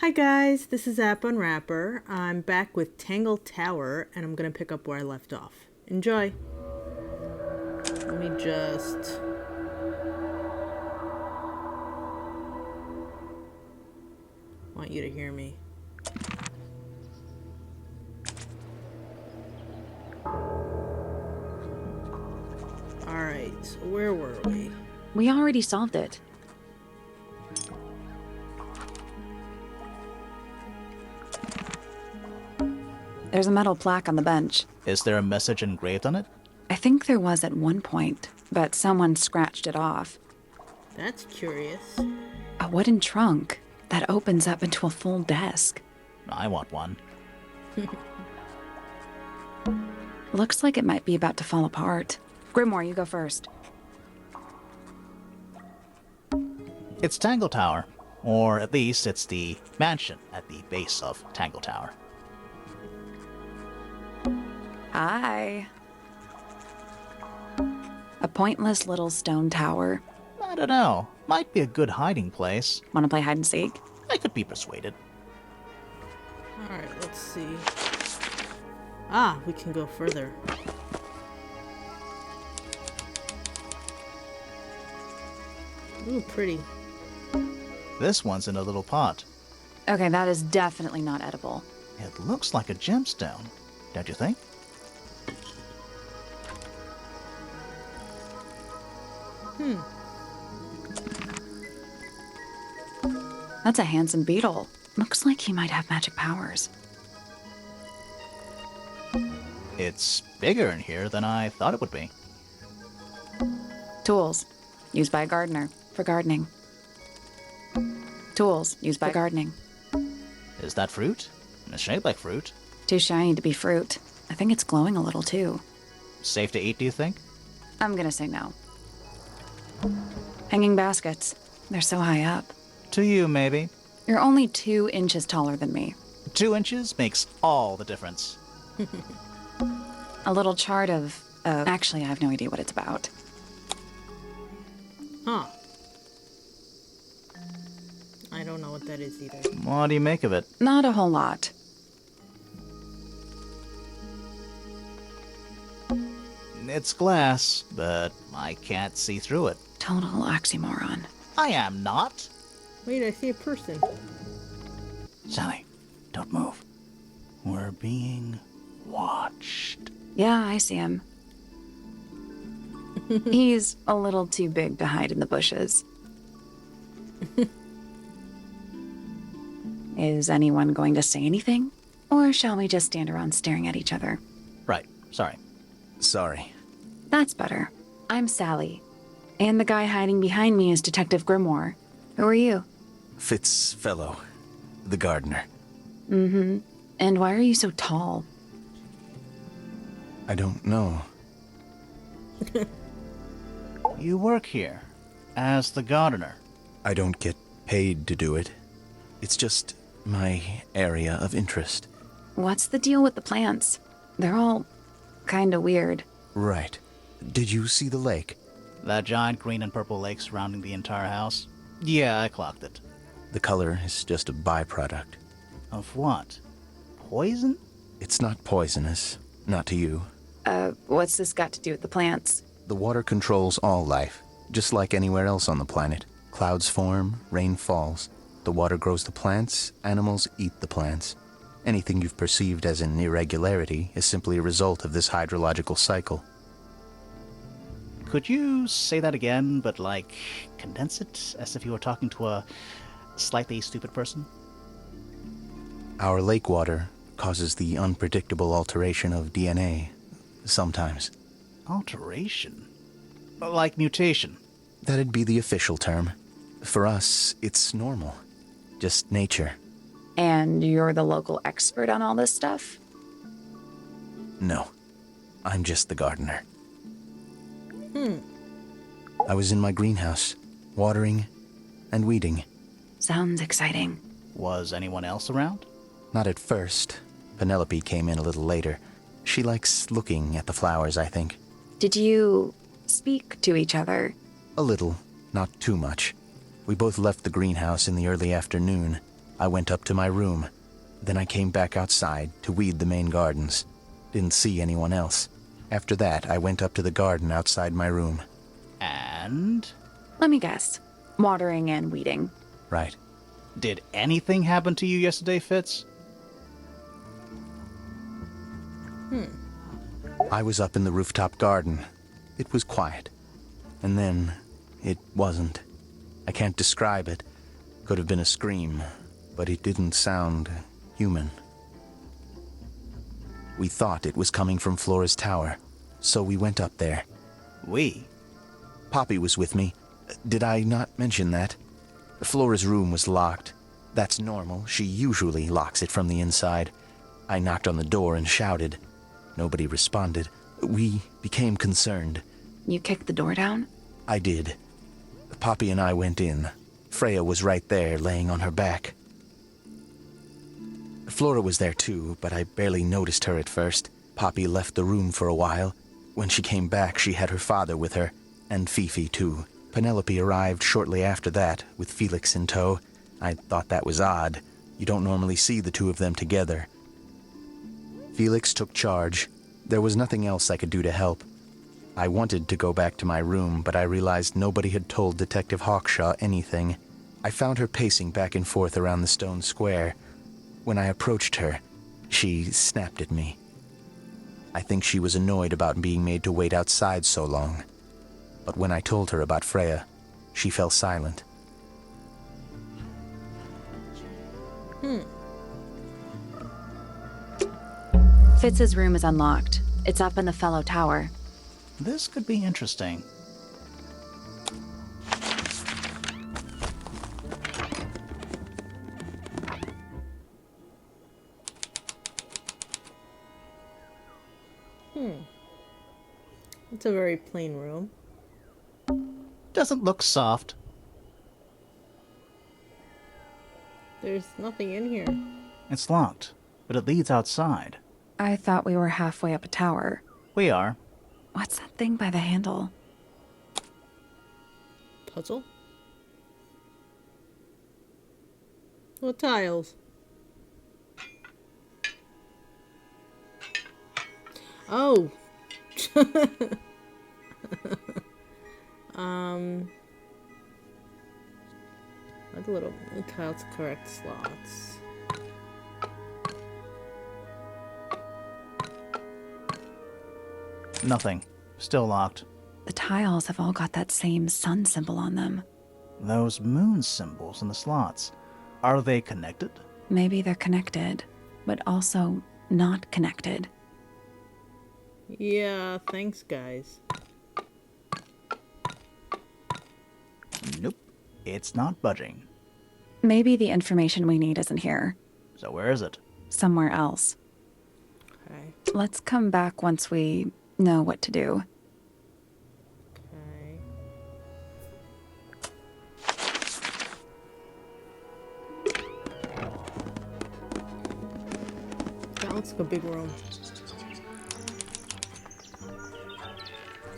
Hi guys, this is App Unwrapper. I'm back with Tangle Tower, and I'm gonna pick up where I left off. Enjoy! Let me just... want you to hear me. Alright, so where were we? We already solved it. There's a metal plaque on the bench. Is there a message engraved on it? I think there was at one point, but someone scratched it off. That's curious. A wooden trunk that opens up into a full desk. I want one. Looks like it might be about to fall apart. Grimoire, you go first. It's Tangle Tower. Or at least it's the mansion at the base of Tangle Tower. Hi. A pointless little stone tower. I don't know. Might be a good hiding place. Want to play hide and seek? I could be persuaded. Alright, let's see. Ah, we can go further. Ooh, pretty. This one's in a little pot. Okay, that is definitely not edible. It looks like a gemstone, don't you think? That's a handsome beetle. Looks like he might have magic powers. It's bigger in here than I thought it would be. Tools. Used by a gardener. For gardening. Tools. Used by gardening. Is that fruit? It's shaped like fruit. Too shiny to be fruit. I think it's glowing a little too. Safe to eat, do you think? I'm gonna say no. Hanging baskets. They're so high up. To you, maybe. You're only 2 inches taller than me. 2 inches makes all the difference. A little chart of... actually, I have no idea what it's about. Huh. I don't know what that is either. What do you make of it? Not a whole lot. It's glass, but I can't see through it. Total oxymoron. I am not. Wait, I see a person. Sally, don't move. We're being watched. Yeah, I see him. He's a little too big to hide in the bushes. Is anyone going to say anything? Or shall we just stand around staring at each other? Right, sorry. Sorry. That's better. I'm Sally. And the guy hiding behind me is Detective Grimoire. Who are you? Fitzfellow, the gardener. Mm-hmm. And why are you so tall? I don't know. You work here as the gardener. I don't get paid to do it. It's just my area of interest. What's the deal with the plants? They're all kinda weird. Right. Did you see the lake? That giant green and purple lake surrounding the entire house? Yeah, I clocked it. The color is just a byproduct. Of what? Poison? It's not poisonous. Not to you. What's this got to do with the plants? The water controls all life, just like anywhere else on the planet. Clouds form, rain falls. The water grows the plants, animals eat the plants. Anything you've perceived as an irregularity is simply a result of this hydrological cycle. Could you say that again, but like, condense it as if you were talking to a slightly stupid person? Our lake water causes the unpredictable alteration of DNA, sometimes. Alteration? Like mutation? That'd be the official term. For us, it's normal. Just nature. And you're the local expert on all this stuff? No. I'm just the gardener. I was in my greenhouse, watering and weeding. Sounds exciting. Was anyone else around? Not at first. Penelope came in a little later. She likes looking at the flowers, I think. Did you speak to each other? A little, not too much. We both left the greenhouse in the early afternoon. I went up to my room. Then I came back outside to weed the main gardens. Didn't see anyone else. After that, I went up to the garden outside my room. And? Let me guess. Watering and weeding. Right. Did anything happen to you yesterday, Fitz? I was up in the rooftop garden. It was quiet. And then, it wasn't. I can't describe it. Could have been a scream, but it didn't sound human. We thought it was coming from Flora's tower, so we went up there. We? Poppy was with me. Did I not mention that? Flora's room was locked. That's normal. She usually locks it from the inside. I knocked on the door and shouted. Nobody responded. We became concerned. You kicked the door down? I did. Poppy and I went in. Freya was right there, laying on her back. Flora was there too, but I barely noticed her at first. Poppy left the room for a while. When she came back, she had her father with her, and Fifi too. Penelope arrived shortly after that, with Felix in tow. I thought that was odd. You don't normally see the two of them together. Felix took charge. There was nothing else I could do to help. I wanted to go back to my room, but I realized nobody had told Detective Hawkshaw anything. I found her pacing back and forth around the stone square. When I approached her, she snapped at me. I think she was annoyed about being made to wait outside so long. But when I told her about Freya, she fell silent. Fitz's room is unlocked. It's up in the fellow tower. This could be interesting. It's a very plain room. Doesn't look soft. There's nothing in here. It's locked, but it leads outside. I thought we were halfway up a tower. We are. What's that thing by the handle? Puzzle? What tiles? Oh! Like little tiles to correct slots. Nothing. Still locked. The tiles have all got that same sun symbol on them. Those moon symbols in the slots. Are they connected? Maybe they're connected, but also not connected. Yeah, thanks guys. Nope. It's not budging. Maybe the information we need isn't here. So where is it? Somewhere else. Okay. Let's come back once we know what to do. Okay. That looks like a big room.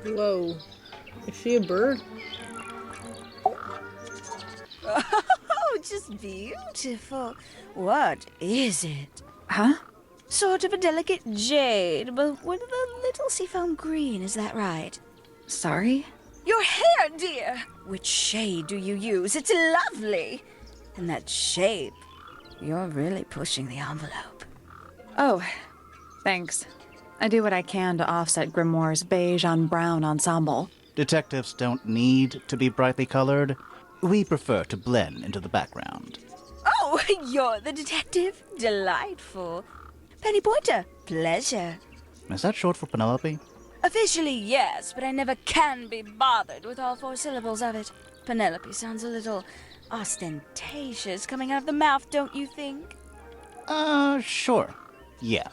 Whoa. Is she a bird? Oh, just beautiful. What is it? Huh? Sort of a delicate jade, but with a little seafoam green, is that right? Sorry? Your hair, dear! Which shade do you use? It's lovely! And that shape, you're really pushing the envelope. Oh, thanks. I do what I can to offset Grimoire's beige on brown ensemble. Detectives don't need to be brightly colored. We prefer to blend into the background. Oh, you're the detective? Delightful. Penny Pointer, pleasure. Is that short for Penelope? Officially, yes, but I never can be bothered with all 4 syllables of it. Penelope sounds a little ostentatious coming out of the mouth, don't you think? Sure. Yeah.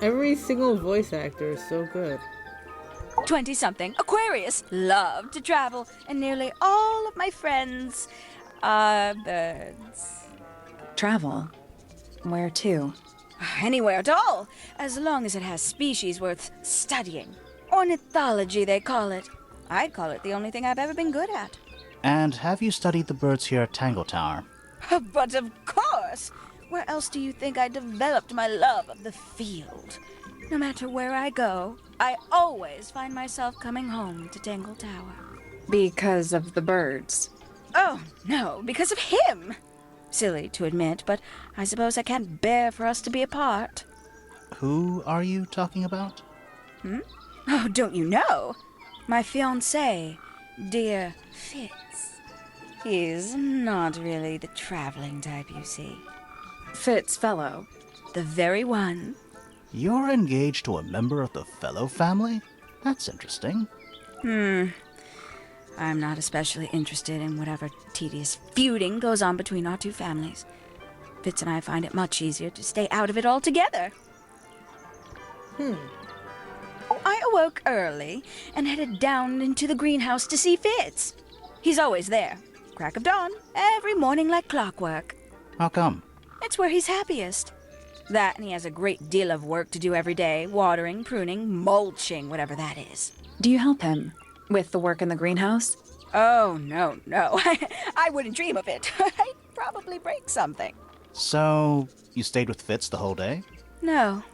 Every single voice actor is so good. 20-something, Aquarius, love to travel, and nearly all of my friends are birds. Travel? Where to? Anywhere at all, as long as it has species worth studying. Ornithology, they call it. I'd call it the only thing I've ever been good at. And have you studied the birds here at Tangle Tower? But of course! Where else do you think I developed my love of the field? No matter where I go, I always find myself coming home to Tangle Tower. Because of the birds. Oh, no, because of him! Silly to admit, but I suppose I can't bear for us to be apart. Who are you talking about? Oh, don't you know? My fiancé, dear Fitz. He's not really the traveling type, you see. Fitz fellow. The very one. You're engaged to a member of the Fellow family? That's interesting. I'm not especially interested in whatever tedious feuding goes on between our two families. Fitz and I find it much easier to stay out of it altogether. I awoke early and headed down into the greenhouse to see Fitz. He's always there, crack of dawn, every morning like clockwork. How come? It's where he's happiest. That and he has a great deal of work to do every day, watering, pruning, mulching, whatever that is. Do you help him with the work in the greenhouse? Oh, no. I wouldn't dream of it. I'd probably break something. So, you stayed with Fitz the whole day? No.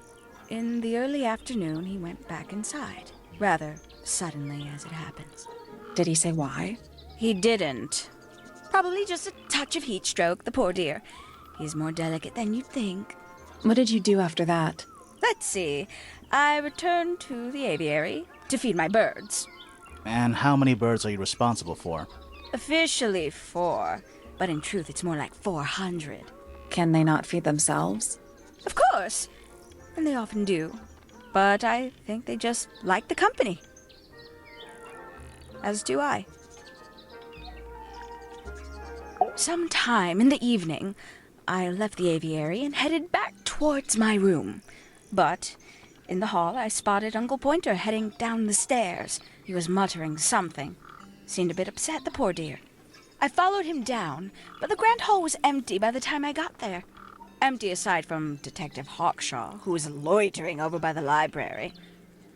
In the early afternoon, he went back inside. Rather suddenly, as it happens. Did he say why? He didn't. Probably just a touch of heat stroke, the poor dear. He's more delicate than you'd think. What did you do after that? Let's see. I returned to the aviary to feed my birds. And how many birds are you responsible for? Officially 4, but in truth it's more like 400. Can they not feed themselves? Of course, and they often do. But I think they just like the company. As do I. Sometime in the evening, I left the aviary and headed back towards my room. But in the hall, I spotted Uncle Pointer heading down the stairs. He was muttering something. Seemed a bit upset, the poor dear. I followed him down, but the grand hall was empty by the time I got there. Empty aside from Detective Hawkshaw, who was loitering over by the library.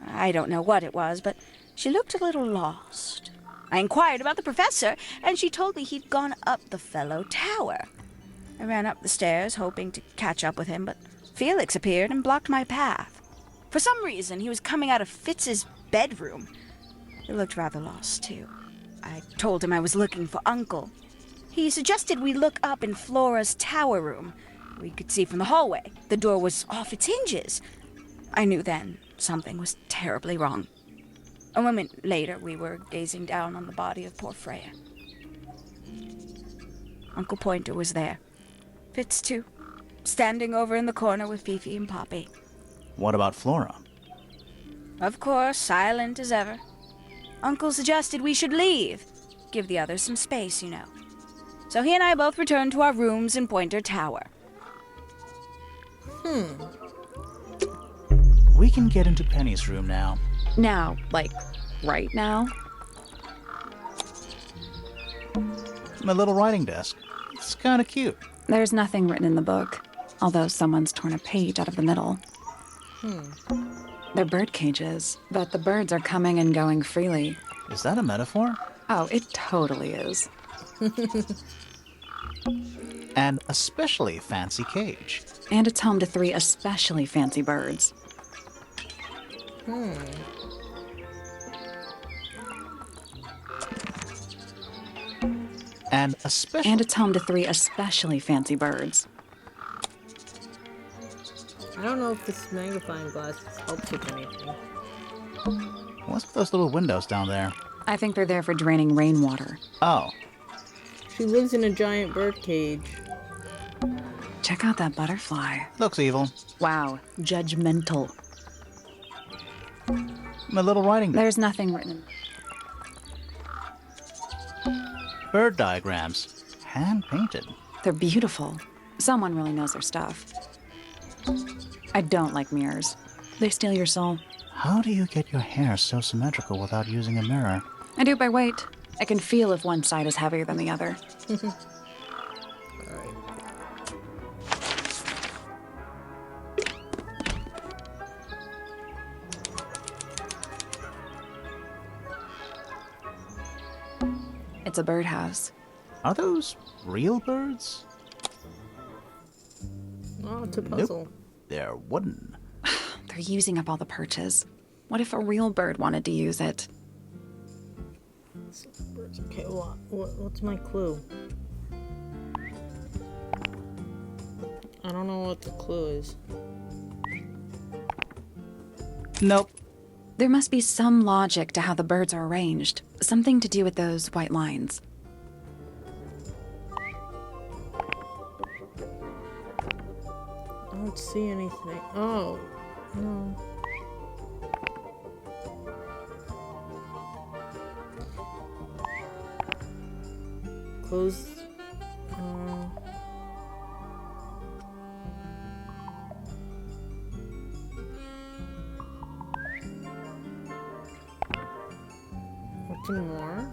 I don't know what it was, but she looked a little lost. I inquired about the professor, and she told me he'd gone up the Fellow Tower. I ran up the stairs, hoping to catch up with him, but Felix appeared and blocked my path. For some reason, he was coming out of Fitz's bedroom. He looked rather lost, too. I told him I was looking for Uncle. He suggested we look up in Flora's tower room. We could see from the hallway. The door was off its hinges. I knew then something was terribly wrong. A moment later, we were gazing down on the body of poor Freya. Uncle Pointer was there. Fitz, too, standing over in the corner with Fifi and Poppy. What about Flora? Of course, silent as ever. Uncle suggested we should leave. Give the others some space, you know. So he and I both returned to our rooms in Pointer Tower. We can get into Penny's room now. Now, like, right now? My little writing desk. It's kind of cute. There's nothing written in the book, although someone's torn a page out of the middle. They're bird cages, but the birds are coming and going freely. Is that a metaphor? Oh, it totally is. An especially fancy cage. And it's home to 3 especially fancy birds. And especially... And it's home to 3 especially fancy birds. I don't know if this magnifying glass helps with anything. What's with those little windows down there? I think they're there for draining rainwater. Oh, She lives in a giant bird cage. Check out that butterfly. looks evil. Wow, judgmental. My little writing desk. There's nothing written. Bird diagrams. Hand-painted. They're beautiful. Someone really knows their stuff. I don't like mirrors. They steal your soul. How do you get your hair so symmetrical without using a mirror? I do it by weight. I can feel if one side is heavier than the other. It's a birdhouse. Are those real birds? Oh, it's a puzzle. Nope. They're wooden. They're using up all the perches. What if a real bird wanted to use it? Okay, what's my clue? I don't know what the clue is. Nope. There must be some logic to how the birds are arranged. Something to do with those white lines. I don't see anything. Oh, no. Close. Nothing more.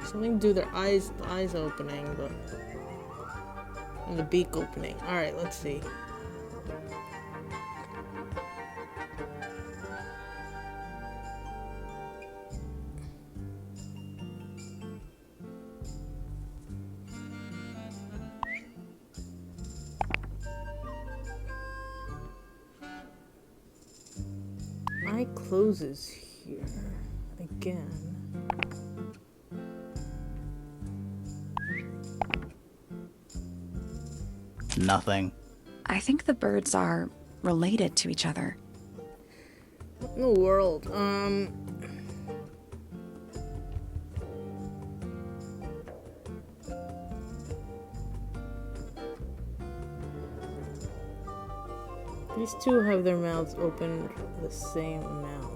Something to do with their eyes, the eyes opening, but and the beak opening. All right, let's see. Eye closes here again. Nothing. I think the birds are related to each other. What in the world? These two have their mouths open the same amount.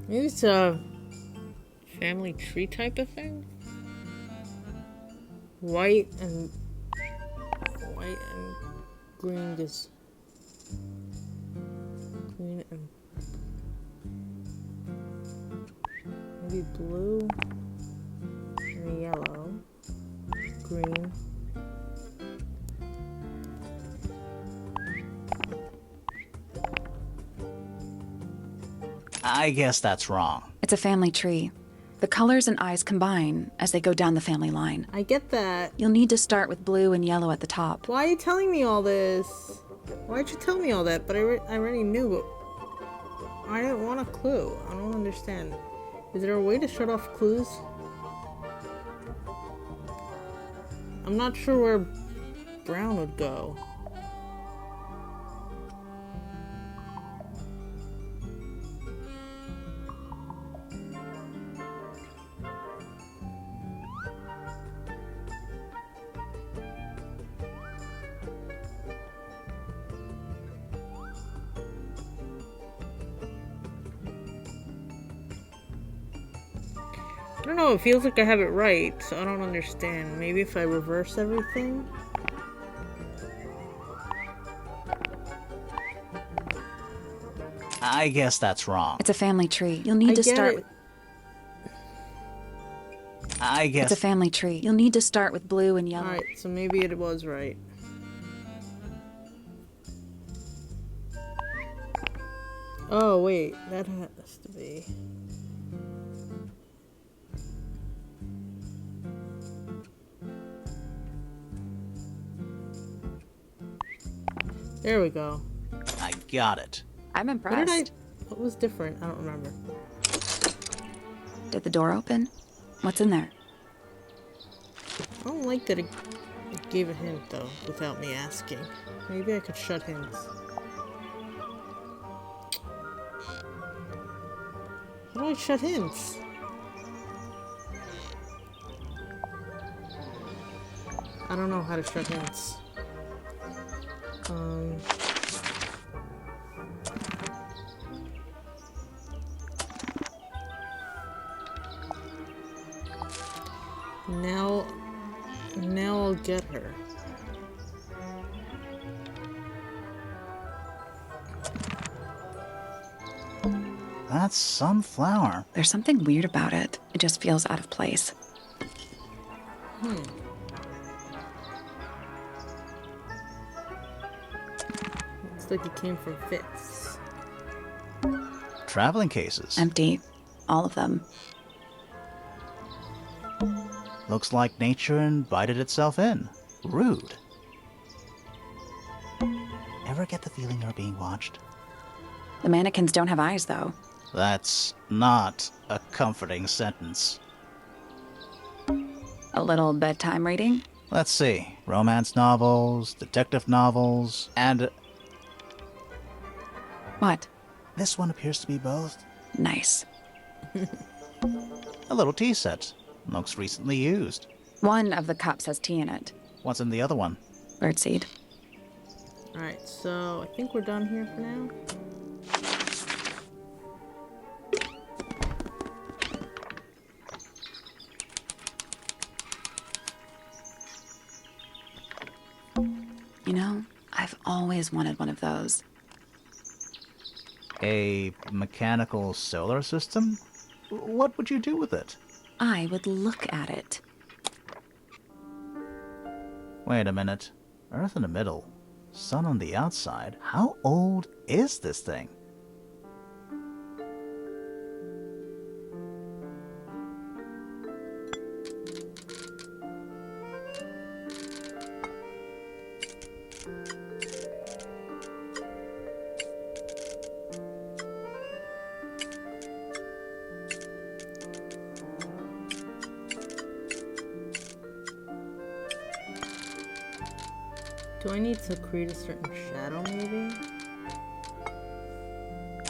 Maybe it's a family tree type of thing. White and green is green and maybe blue and yellow, green. I guess that's wrong. It's a family tree. The colors and eyes combine as they go down the family line. I get that. You'll need to start with blue and yellow at the top. Why are you telling me all this? Why'd you tell me all that? But I already knew, but I didn't want a clue. I don't understand. Is there a way to shut off clues? I'm not sure where brown would go. I don't know, it feels like I have it right, so I don't understand. Maybe if I reverse everything? I guess that's wrong. It's a family tree. You'll need to start with... I guess... It's a family tree. You'll need to start with blue and yellow. Alright, so maybe it was right. Oh, wait, that has to be... There we go. I got it. I'm What did impressed. what was different? I don't remember. Did the door open? What's in there? I don't like that it gave a hint, though, without me asking. Maybe I could shut hints. How do I shut hints? I don't know how to shut hints. Now I'll get her. That's some flower. There's something weird about it. It just feels out of place. Looks like it came from Fitz. Traveling cases. Empty. All of them. Looks like nature invited itself in. Rude. Ever get the feeling you're being watched? The mannequins don't have eyes, though. That's not a comforting sentence. A little bedtime reading? Let's see. Romance novels, detective novels, and What? this one appears to be both. Nice. A little tea set. Looks recently used. One of the cups has tea in it. What's in the other one? Birdseed. Alright, so I think we're done here for now. You know, I've always wanted one of those. A mechanical solar system? What would you do with it? I would look at it. Wait a minute. Earth in the middle. Sun on the outside. How old is this thing? Do I need to create a certain shadow, maybe?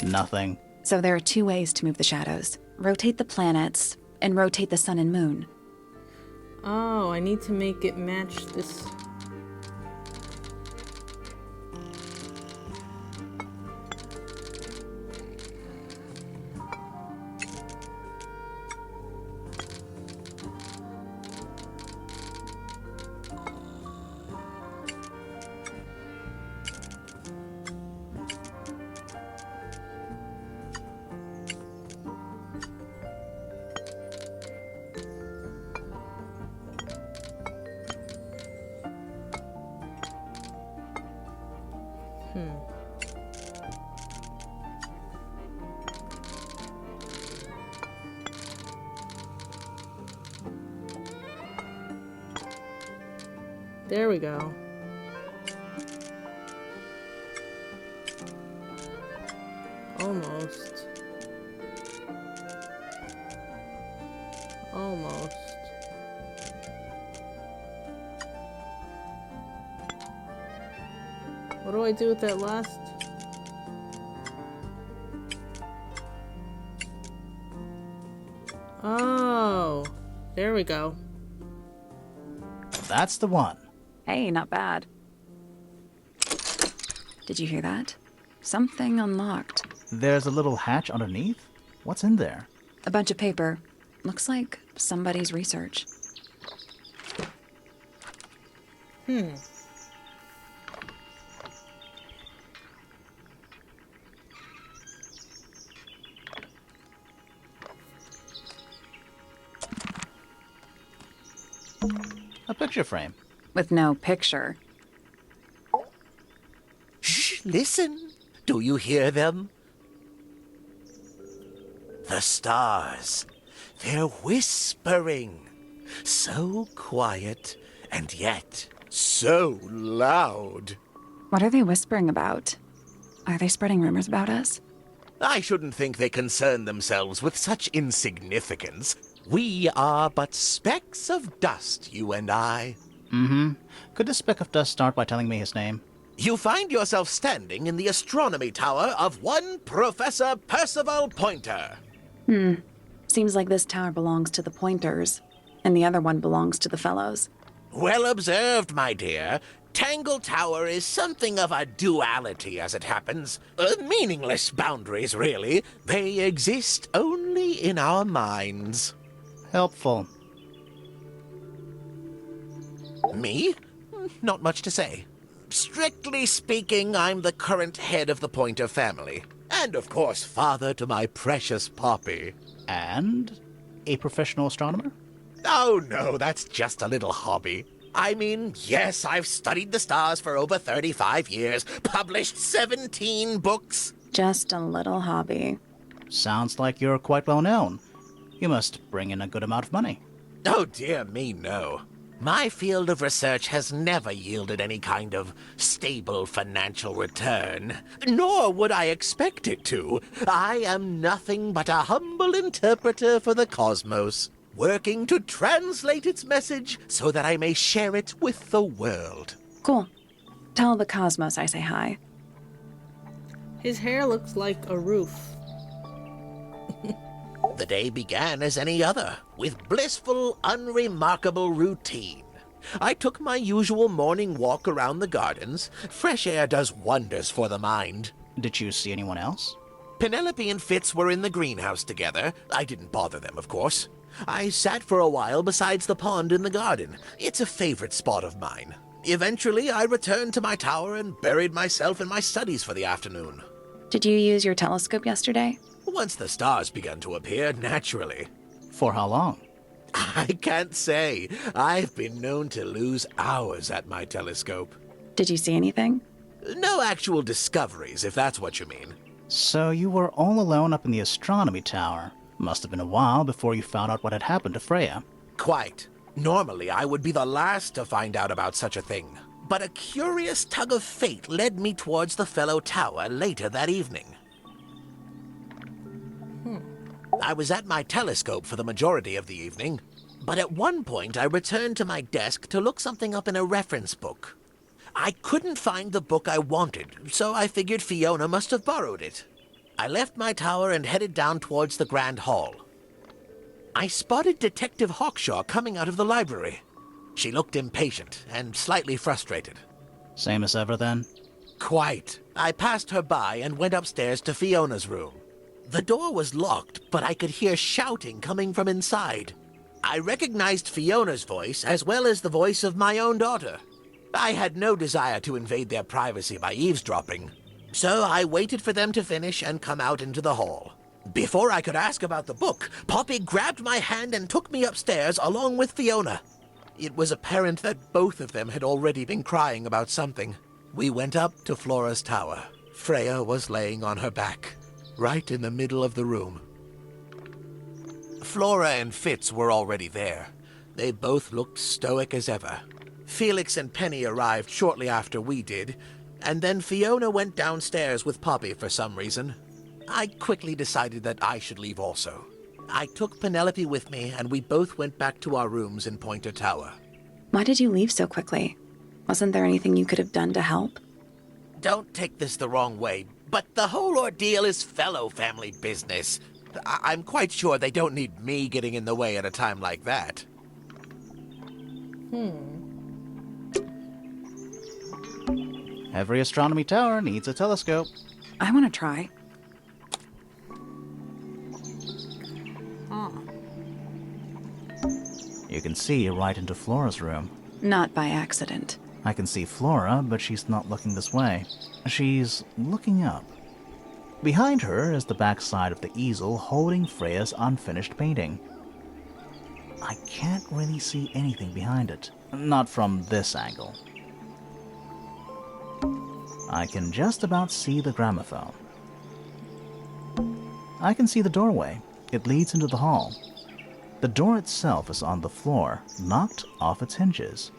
Nothing. So there are two ways to move the shadows. Rotate the planets, and rotate the sun and moon. Oh, I need to make it match this. There we go. Almost. Almost. What do I do with that last? Oh, there we go. That's the one. Hey, not bad. Did you hear that? Something unlocked. There's a little hatch underneath? What's in there? A bunch of paper. Looks like somebody's research. A picture frame. With no picture. Shh, listen. Do you hear them? The stars. They're whispering. So quiet, and yet so loud. What are they whispering about? Are they spreading rumors about us? I shouldn't think they concern themselves with such insignificance. We are but specks of dust, you and I. Mm-hmm. Could this speck of dust start by telling me his name? You find yourself standing in the astronomy tower of one Professor Percival Pointer. Seems like this tower belongs to the Pointers, and the other one belongs to the Fellows. Well observed, my dear. Tangle Tower is something of a duality, as it happens. Meaningless boundaries, really. They exist only in our minds. Helpful. Me? Not much to say. Strictly speaking, I'm the current head of the Pointer family. And, of course, father to my precious Poppy. And a professional astronomer? Oh, no, that's just a little hobby. I mean, yes, I've studied the stars for over 35 years, published 17 books. Just a little hobby. Sounds like you're quite well known. You must bring in a good amount of money. Oh, dear me, no. My field of research has never yielded any kind of stable financial return, nor would I expect it to. I am nothing but a humble interpreter for the cosmos, working to translate its message so that I may share it with the world. Cool. Tell the Cosmos I say hi. His hair looks like a roof. The day began as any other, with blissful, unremarkable routine. I took my usual morning walk around the gardens. Fresh air does wonders for the mind. Did you see anyone else? Penelope and Fitz were in the greenhouse together. I didn't bother them, of course. I sat for a while besides the pond in the garden. It's a favorite spot of mine. Eventually, I returned to my tower and buried myself in my studies for the afternoon. Did you use your telescope yesterday? Once the stars began to appear, naturally. For how long? I can't say. I've been known to lose hours at my telescope. Did you see anything? No actual discoveries, if that's what you mean. So you were all alone up in the astronomy tower. Must have been a while before you found out what had happened to Freya. Quite. Normally, I would be the last to find out about such a thing. But a curious tug of fate led me towards the fellow tower later that evening. I was at my telescope for the majority of the evening, but at one point I returned to my desk to look something up in a reference book. I couldn't find the book I wanted, so I figured Fiona must have borrowed it. I left my tower and headed down towards the Grand Hall. I spotted Detective Hawkshaw coming out of the library. She looked impatient and slightly frustrated. Same as ever, then? Quite. I passed her by and went upstairs to Fiona's room. The door was locked, but I could hear shouting coming from inside. I recognized Fiona's voice as well as the voice of my own daughter. I had no desire to invade their privacy by eavesdropping, so I waited for them to finish and come out into the hall. Before I could ask about the book, Poppy grabbed my hand and took me upstairs along with Fiona. It was apparent that both of them had already been crying about something. We went up to Flora's tower. Freya was laying on her back, right in the middle of the room. Flora and Fitz were already there. They both looked stoic as ever. Felix and Penny arrived shortly after we did, and then Fiona went downstairs with Poppy for some reason. I quickly decided that I should leave also. I took Penelope with me, and we both went back to our rooms in Pointer Tower. Why did you leave so quickly? Wasn't there anything you could have done to help? Don't take this the wrong way, but the whole ordeal is fellow family business. I'm quite sure they don't need me getting in the way at a time like that. Every astronomy tower needs a telescope. I want to try. Huh. You can see right into Flora's room. Not by accident. I can see Flora, but she's not looking this way. She's looking up. Behind her is the backside of the easel holding Freya's unfinished painting. I can't really see anything behind it. Not from this angle. I can just about see the gramophone. I can see the doorway. It leads into the hall. The door itself is on the floor, knocked off its hinges.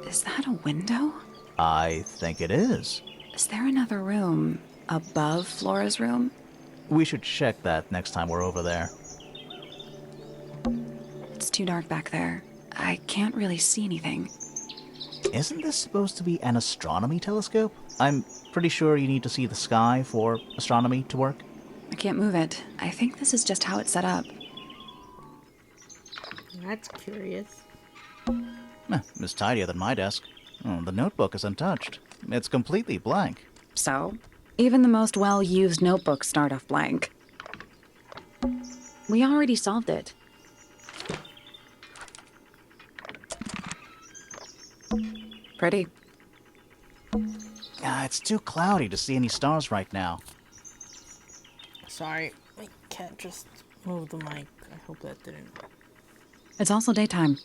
Is that a window? I think it is. Is there another room above Flora's room? We should check that next time we're over there. It's too dark back there. I can't really see anything. Isn't this supposed to be an astronomy telescope? I'm pretty sure you need to see the sky for astronomy to work. I can't move it. I think this is just how it's set up. That's curious. It's tidier than my desk. Oh, the notebook is untouched. It's completely blank. So, even the most well-used notebooks start off blank. We already solved it. Pretty. It's too cloudy to see any stars right now. Sorry, my cat just moved the mic. I hope that didn't. It's also daytime.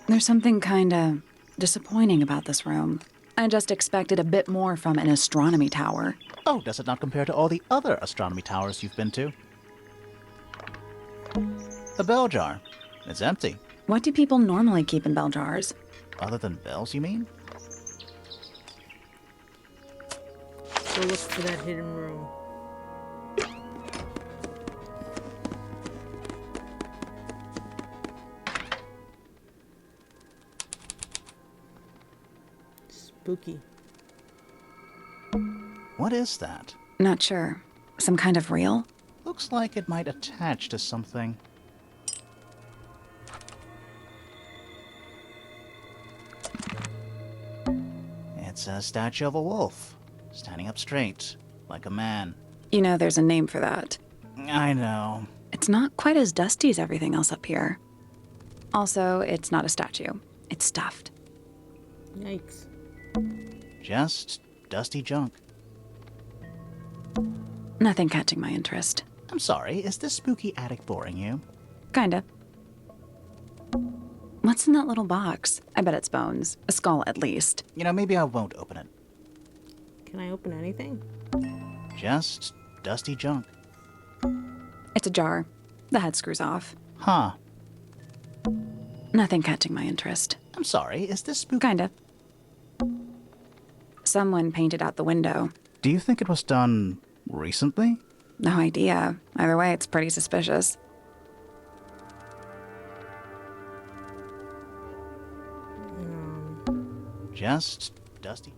There's something kinda disappointing about this room. I just expected a bit more from an astronomy tower. Oh, does it not compare to all the other astronomy towers you've been to? The bell jar. It's empty. What do people normally keep in bell jars? Other than bells, you mean? Go look for that hidden room. Spooky. What is that? Not sure. Some kind of reel? Looks like it might attach to something. It's a statue of a wolf, standing up straight, like a man. You know, there's a name for that. I know. It's not quite as dusty as everything else up here. Also, it's not a statue. It's stuffed. Yikes. Just dusty junk. Nothing catching my interest. I'm sorry, is this spooky attic boring you? Kinda. What's in that little box? I bet it's bones. A skull, at least. You know, maybe I won't open it. Can I open anything? Just dusty junk. It's a jar. The head screws off. Huh. Nothing catching my interest. I'm sorry, is this spooky? Kinda. Someone painted out the window. Do you think it was done recently? No idea. Either way, it's pretty suspicious. Just dusty.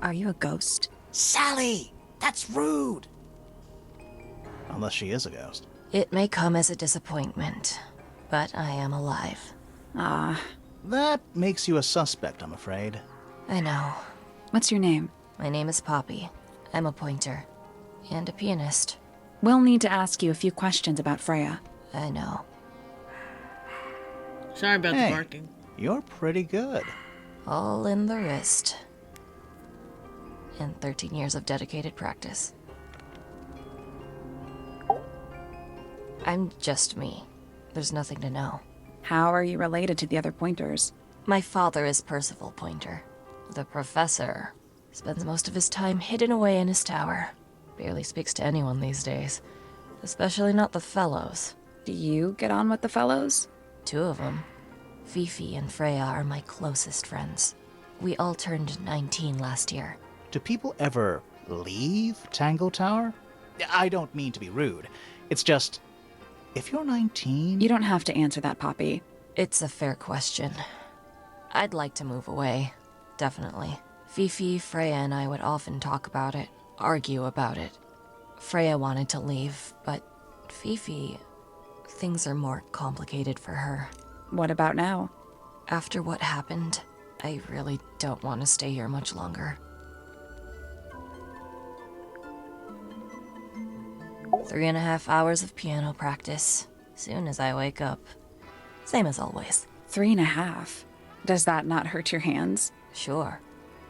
Are you a ghost? Sally! That's rude! Unless she is a ghost. It may come as a disappointment, but I am alive. Ah, That makes you a suspect, I'm afraid. I know. what's your name? My name is Poppy. I'm a pointer. And a pianist. We'll need to ask you a few questions about Freya. I know. Sorry about Hey. the barking. You're pretty good. All in the wrist. And 13 years of dedicated practice. I'm just me. There's nothing to know. How are you related to the other pointers? My father is Percival Pointer. The professor spends most of his time hidden away in his tower. Barely speaks to anyone these days. Especially not the fellows. Do you get on with the fellows? 2 of them. Fifi and Freya are my closest friends. We all turned 19 last year. Do people ever leave Tangle Tower? I don't mean to be rude. It's just, if you're 19... You don't have to answer that, Poppy. It's a fair question. I'd like to move away. Definitely. Fifi, Freya, and I would often talk about it, argue about it. Freya wanted to leave, but Fifi... things are more complicated for her. What about now? After what happened, I really don't want to stay here much longer. 3.5 hours of piano practice, soon as I wake up. Same as always. 3.5. Does that not hurt your hands? Sure,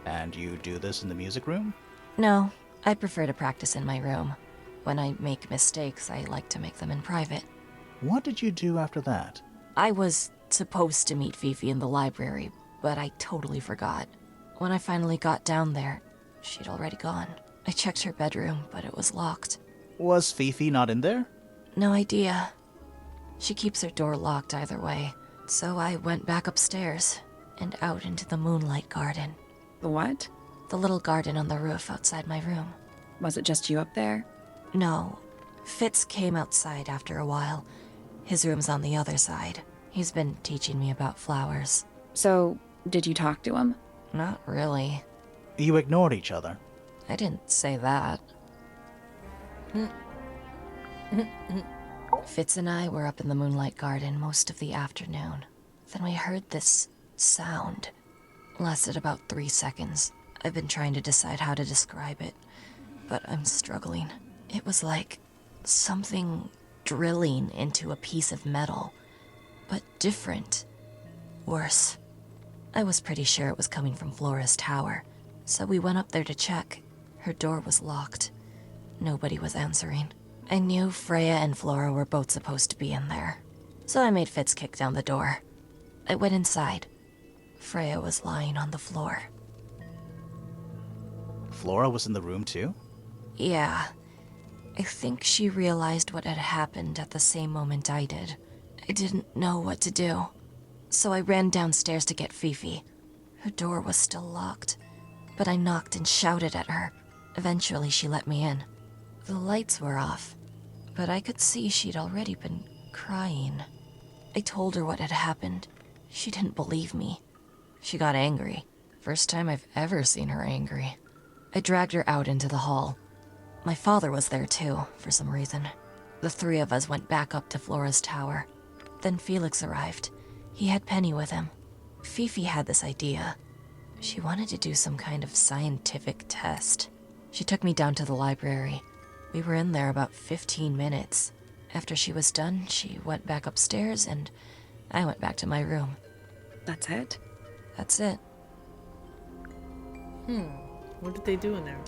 And you do this in the music room? No, I prefer to practice in my room. When I make mistakes, I like to make them in private. What did you do after that? I was supposed to meet Fifi in the library, but I totally forgot. When I finally got down there, she'd already gone. I checked her bedroom, but it was locked. Was Fifi not in there? No idea. She keeps her door locked either way, so I went back upstairs and out into the moonlight garden. The what? The little garden on the roof outside my room. Was it just you up there? No. Fitz came outside after a while. His room's on the other side. He's been teaching me about flowers. So, did you talk to him? Not really. You ignored each other. I didn't say that. Fitz and I were up in the moonlight garden most of the afternoon. Then we heard this sound. Lasted about 3 seconds. I've been trying to decide how to describe it, but I'm struggling. It was like something drilling into a piece of metal, but different. Worse. I was pretty sure it was coming from Flora's tower, so we went up there to check. Her door was locked. Nobody was answering. I knew Freya and Flora were both supposed to be in there, so I made Fitz kick down the door. I went inside. Freya was lying on the floor. Flora was in the room too? Yeah. I think she realized what had happened at the same moment I did. I didn't know what to do, so I ran downstairs to get Fifi. Her door was still locked, but I knocked and shouted at her. Eventually, she let me in. The lights were off, but I could see she'd already been crying. I told her what had happened. She didn't believe me. She got angry. First time I've ever seen her angry. I dragged her out into the hall. My father was there too, for some reason. The three of us went back up to Flora's tower. Then Felix arrived. He had Penny with him. Fifi had this idea. She wanted to do some kind of scientific test. She took me down to the library. We were in there about 15 minutes. After she was done, she went back upstairs and I went back to my room. That's it? That's it. What did they do in there?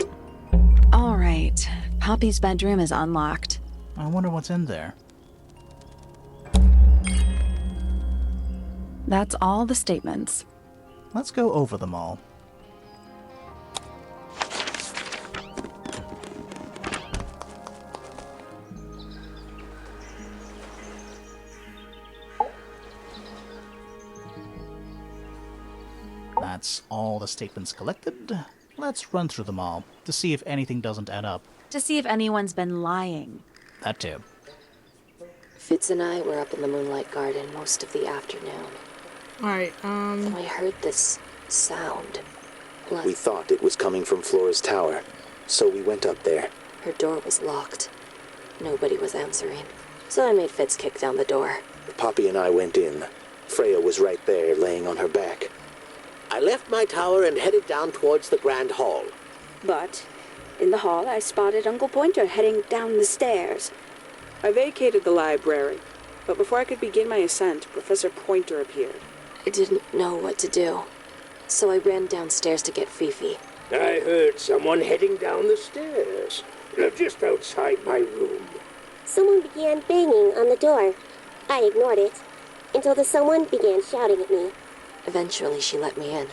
All right. Poppy's bedroom is unlocked. I wonder what's in there. That's all the statements. Let's go over them all. That's all the statements collected. Let's run through them all to see if anything doesn't add up. To see if anyone's been lying. That too. Fitz and I were up in the moonlight garden most of the afternoon. Alright, Then we heard this sound. We thought it was coming from Flora's tower, so we went up there. Her door was locked. Nobody was answering. So I made Fitz kick down the door. Poppy and I went in. Freya was right there, laying on her back. I left my tower and headed down towards the Grand Hall. But in the hall, I spotted Uncle Pointer heading down the stairs. I vacated the library, but before I could begin my ascent, Professor Pointer appeared. I didn't know what to do. So I ran downstairs to get Fifi. I heard someone heading down the stairs, just outside my room. Someone began banging on the door. I ignored it, until the someone began shouting at me. Eventually, she let me in.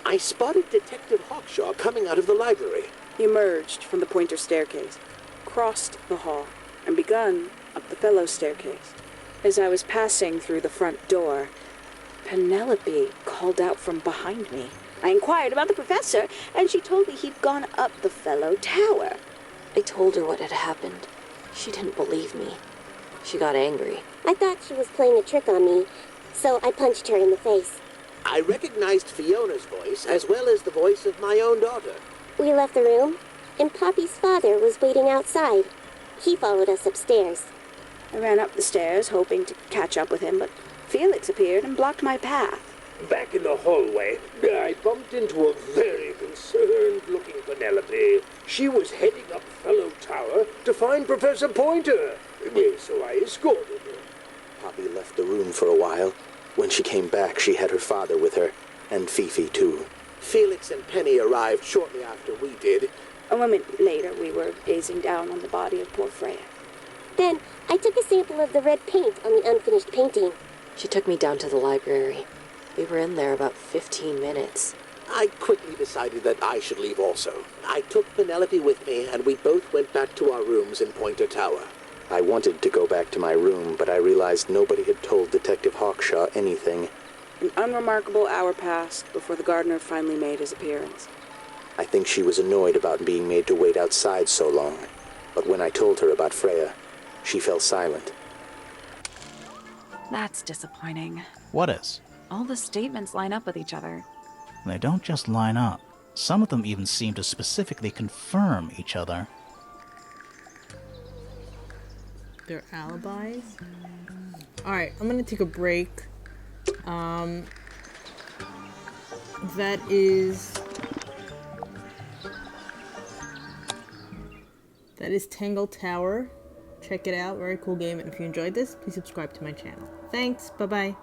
I spotted Detective Hawkshaw coming out of the library. He emerged from the Pointer staircase, crossed the hall, and begun up the fellow staircase. As I was passing through the front door, Penelope called out from behind me. I inquired about the professor, and she told me he'd gone up the fellow tower. I told her what had happened. She didn't believe me. She got angry. I thought she was playing a trick on me, so I punched her in the face. I recognized Fiona's voice as well as the voice of my own daughter. We left the room, and Poppy's father was waiting outside. He followed us upstairs. I ran up the stairs, hoping to catch up with him, but Felix appeared and blocked my path. Back in the hallway, I bumped into a very concerned-looking Penelope. She was heading up Fellow Tower to find Professor Pointer, so I escorted her. Poppy left the room for a while. When she came back, she had her father with her, and Fifi too. Felix and Penny arrived shortly after we did. A moment later, we were gazing down on the body of poor Freya. Then I took a sample of the red paint on the unfinished painting. She took me down to the library. We were in there about 15 minutes. I quickly decided that I should leave also. I took Penelope with me, and we both went back to our rooms in Pointer Tower. I wanted to go back to my room, but I realized nobody had told Detective Hawkshaw anything. An unremarkable hour passed before the gardener finally made his appearance. I think she was annoyed about being made to wait outside so long. But when I told her about Freya, she fell silent. That's disappointing. What is? All the statements line up with each other. They don't just line up. Some of them even seem to specifically confirm each other. Their alibis? Alright, I'm gonna take a break. That is Tangle Tower. Check it out, very cool game. And if you enjoyed this, please subscribe to my channel. Thanks, bye-bye.